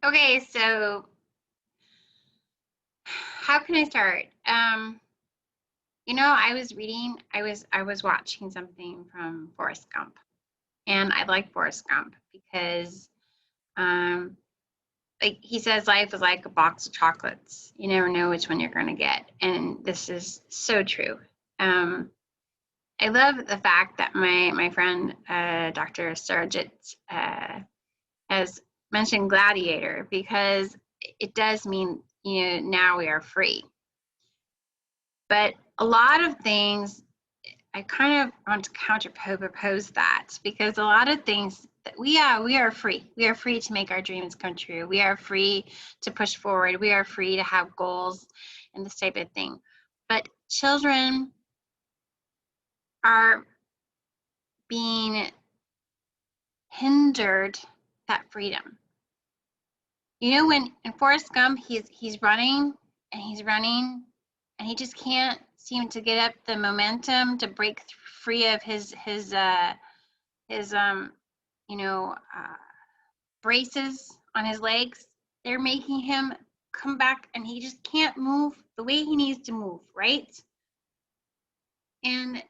Okay, so how can I start? I was watching something from Forrest Gump, and I like Forrest Gump because, um, like he says, life is like a box of chocolates. You never know which one you're going to get, and this is so true. Um, I love the fact that my friend, Dr. Sargent, has mentioned gladiator because it does mean now we are free. But a lot of things, I kind of want to counterpose that because a lot of things that we are free. We are free to make our dreams come true. We are free to push forward. We are free to have goals and this type of thing. But children are being hindered that freedom. When in Forrest Gump he's running and he's running and he just can't seem to get up the momentum to break free of his braces on his legs. They're making him come back and he just can't move the way he needs to move, right? And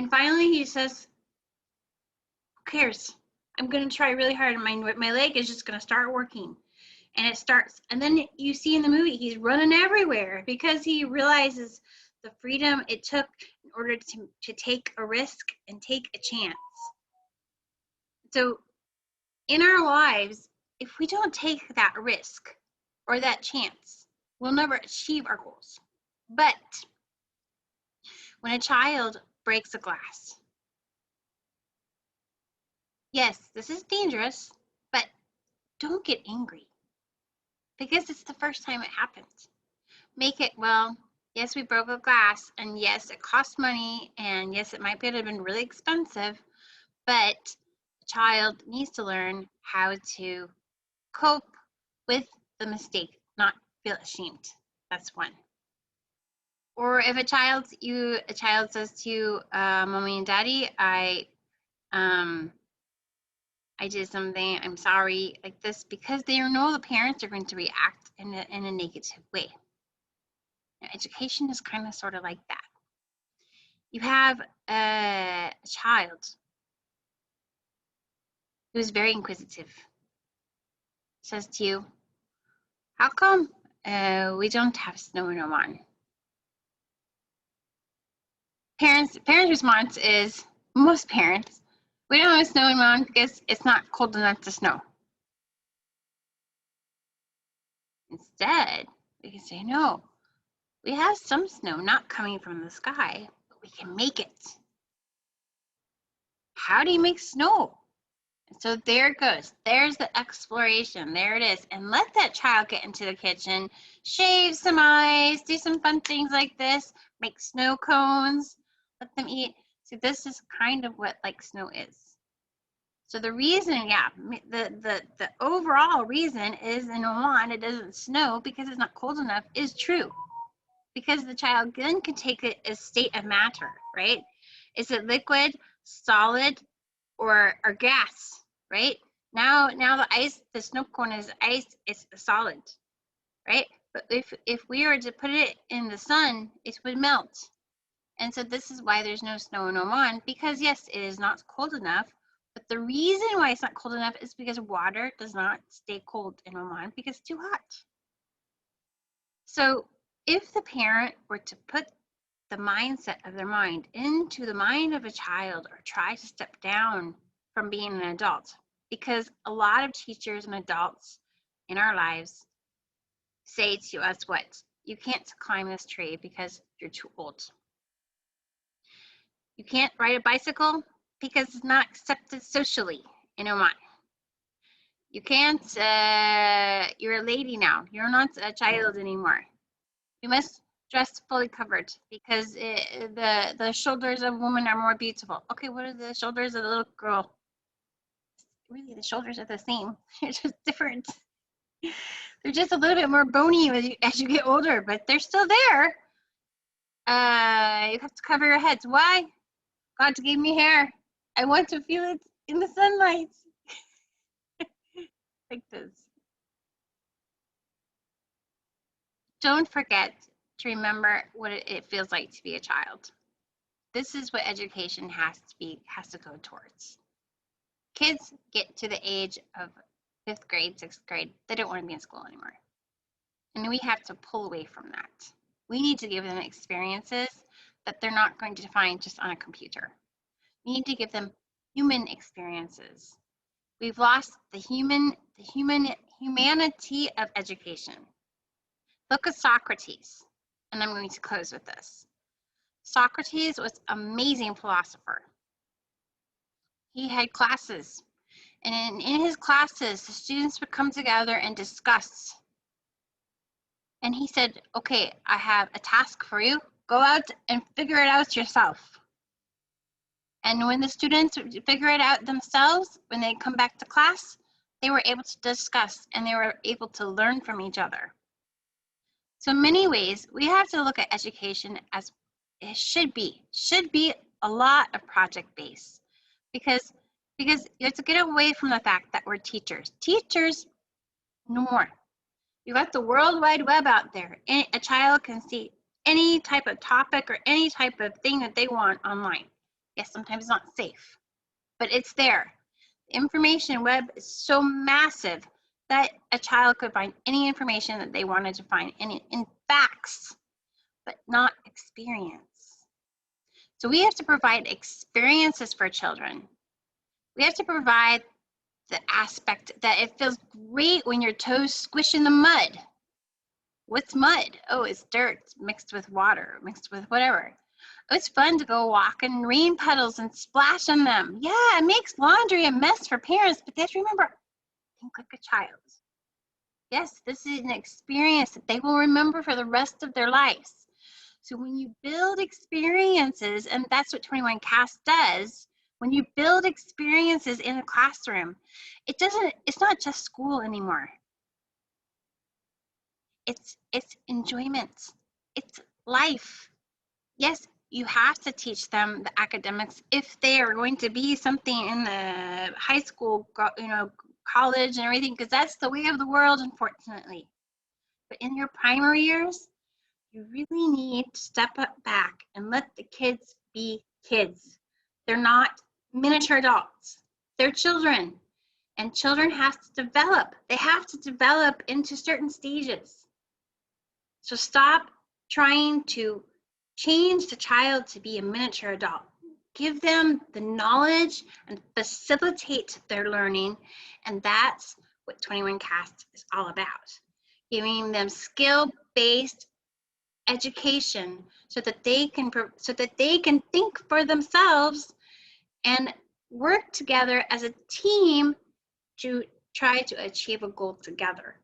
finally he says, who cares? I'm gonna try really hard and my leg is just gonna start working. And it starts, and then you see in the movie he's running everywhere because he realizes the freedom it took in order to take a risk and take a chance. So in our lives, if we don't take that risk or that chance, we'll never achieve our goals. But when a child breaks a glass, yes, this is dangerous, but don't get angry because it's the first time it happens. Make it, well, yes, we broke a glass, and yes, it cost money, and yes, it might have been really expensive, but the child needs to learn how to cope with the mistake, not feel ashamed. That's one. Or if a child says to you, mommy and daddy, I did something, I'm sorry, like this, because they know the parents are going to react in a negative way. Education is kind of sort of like that. You have a child who's very inquisitive, says to you, how come we don't have snow in Oman? Parents' response is, most parents, we don't have snow in Oman because it's not cold enough to snow. Instead, we can say, no, we have some snow not coming from the sky, but we can make it. How do you make snow? So there it goes. There's the exploration. There it is. And let that child get into the kitchen, shave some ice, do some fun things like this, make snow cones, let them eat. So this is kind of what like snow is. So the reason, the overall reason is in Oman it doesn't snow because it's not cold enough is true. Because the child then can take it as state of matter, right? Is it liquid, solid, or gas, right? Now the snow cone is ice, it's solid, right? But if we were to put it in the sun, it would melt. And so this is why there's no snow in Oman, because yes, it is not cold enough. But the reason why it's not cold enough is because water does not stay cold in Oman because it's too hot. So if the parent were to put the mindset of their mind into the mind of a child or try to step down from being an adult, because a lot of teachers and adults in our lives say to us, what? You can't climb this tree because you're too old. You can't ride a bicycle because it's not accepted socially in Oman. You can't, you're a lady now. You're not a child anymore. You must dress fully covered because the shoulders of women are more beautiful. Okay, what are the shoulders of the little girl? Really, the shoulders are the same. They're just different. They're just a little bit more bony as you get older, but they're still there. You have to cover your heads. Why? God gave me hair. I want to feel it in the sunlight. Like this. Don't forget to remember what it feels like to be a child. This is what education has to go towards. Kids get to the age of 5th grade, 6th grade, they don't want to be in school anymore. And we have to pull away from that. We need to give them experiences that they're not going to find just on a computer. We need to give them human experiences. We've lost the humanity of education. Look at Socrates, and I'm going to close with this. Socrates was an amazing philosopher. He had classes, and in his classes, the students would come together and discuss. And he said, okay, I have a task for you. Go out and figure it out yourself. And when the students would figure it out themselves, when they come back to class, they were able to discuss and they were able to learn from each other. So in many ways, we have to look at education as it should be a lot of project-based, because you have to get away from the fact that we're teachers. Teachers, no more. You got the World Wide Web out there. A child can see any type of topic or any type of thing that they want online. Yes, sometimes it's not safe, but it's there. The information web is so massive that a child could find any information that they wanted to find in facts, but not experience. So we have to provide experiences for children. We have to provide the aspect that it feels great when your toes squish in the mud. What's mud? Oh, it's dirt mixed with water, mixed with whatever. Oh, it's fun to go walk in rain puddles and splash on them. Yeah, it makes laundry a mess for parents, but they have to remember, think like a child. Yes, this is an experience that they will remember for the rest of their lives. So when you build experiences, and that's what 21 Cast does, when you build experiences in a classroom, it's not just school anymore. It's enjoyment. It's life. Yes, you have to teach them the academics if they are going to be something in the high school, college and everything, because that's the way of the world, unfortunately. But in your primary years, you really need to step back and let the kids be kids. They're not miniature adults. They're children. And children have to develop. They have to develop into certain stages. So stop trying to change the child to be a miniature adult. Give them the knowledge and facilitate their learning. And that's what 21 Cast is all about. Giving them skill-based education so that they can think for themselves and work together as a team to try to achieve a goal together.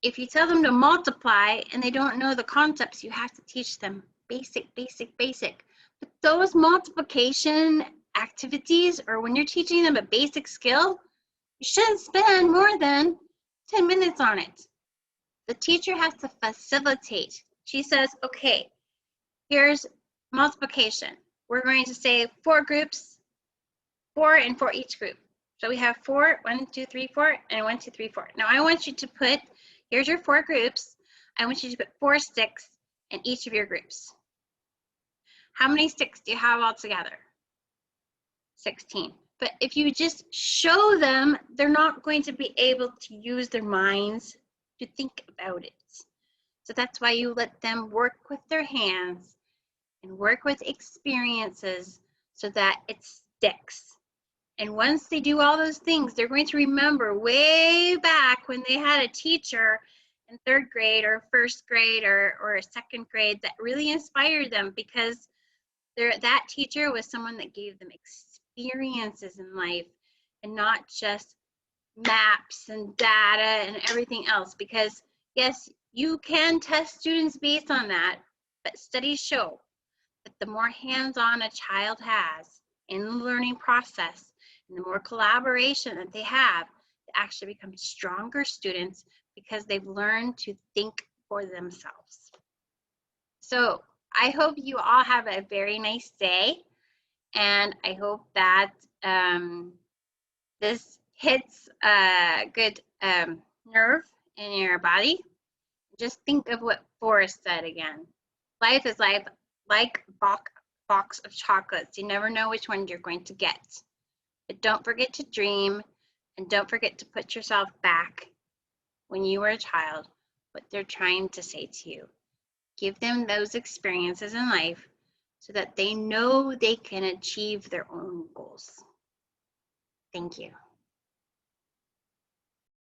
If you tell them to multiply and they don't know the concepts, you have to teach them basic. But those multiplication activities, or when you're teaching them a basic skill, you shouldn't spend more than 10 minutes on it. The teacher has to facilitate. She says, okay, here's multiplication. We're going to say 4 groups, 4 and 4 each group. So we have 4, 1, 2, 3, 4, and 1, 2, 3, 4. Now I want you to put, here's your 4 groups. I want you to put 4 sticks in each of your groups. How many sticks do you have all together? 16. But if you just show them, they're not going to be able to use their minds to think about it. So that's why you let them work with their hands and work with experiences so that it sticks. And once they do all those things, they're going to remember way back when they had a teacher in 3rd grade or 1st grade or 2nd grade that really inspired them, because that teacher was someone that gave them experiences in life and not just maps and data and everything else. Because yes, you can test students based on that, but studies show that the more hands-on a child has in the learning process and the more collaboration that they have, they actually become stronger students because they've learned to think for themselves. So I hope you all have a very nice day, and I hope that this hits a good nerve in your body. Just think of what Forrest said again. Life is like box of chocolates. You never know which one you're going to get. But don't forget to dream, and don't forget to put yourself back when you were a child, what they're trying to say to you. Give them those experiences in life so that they know they can achieve their own goals. Thank you.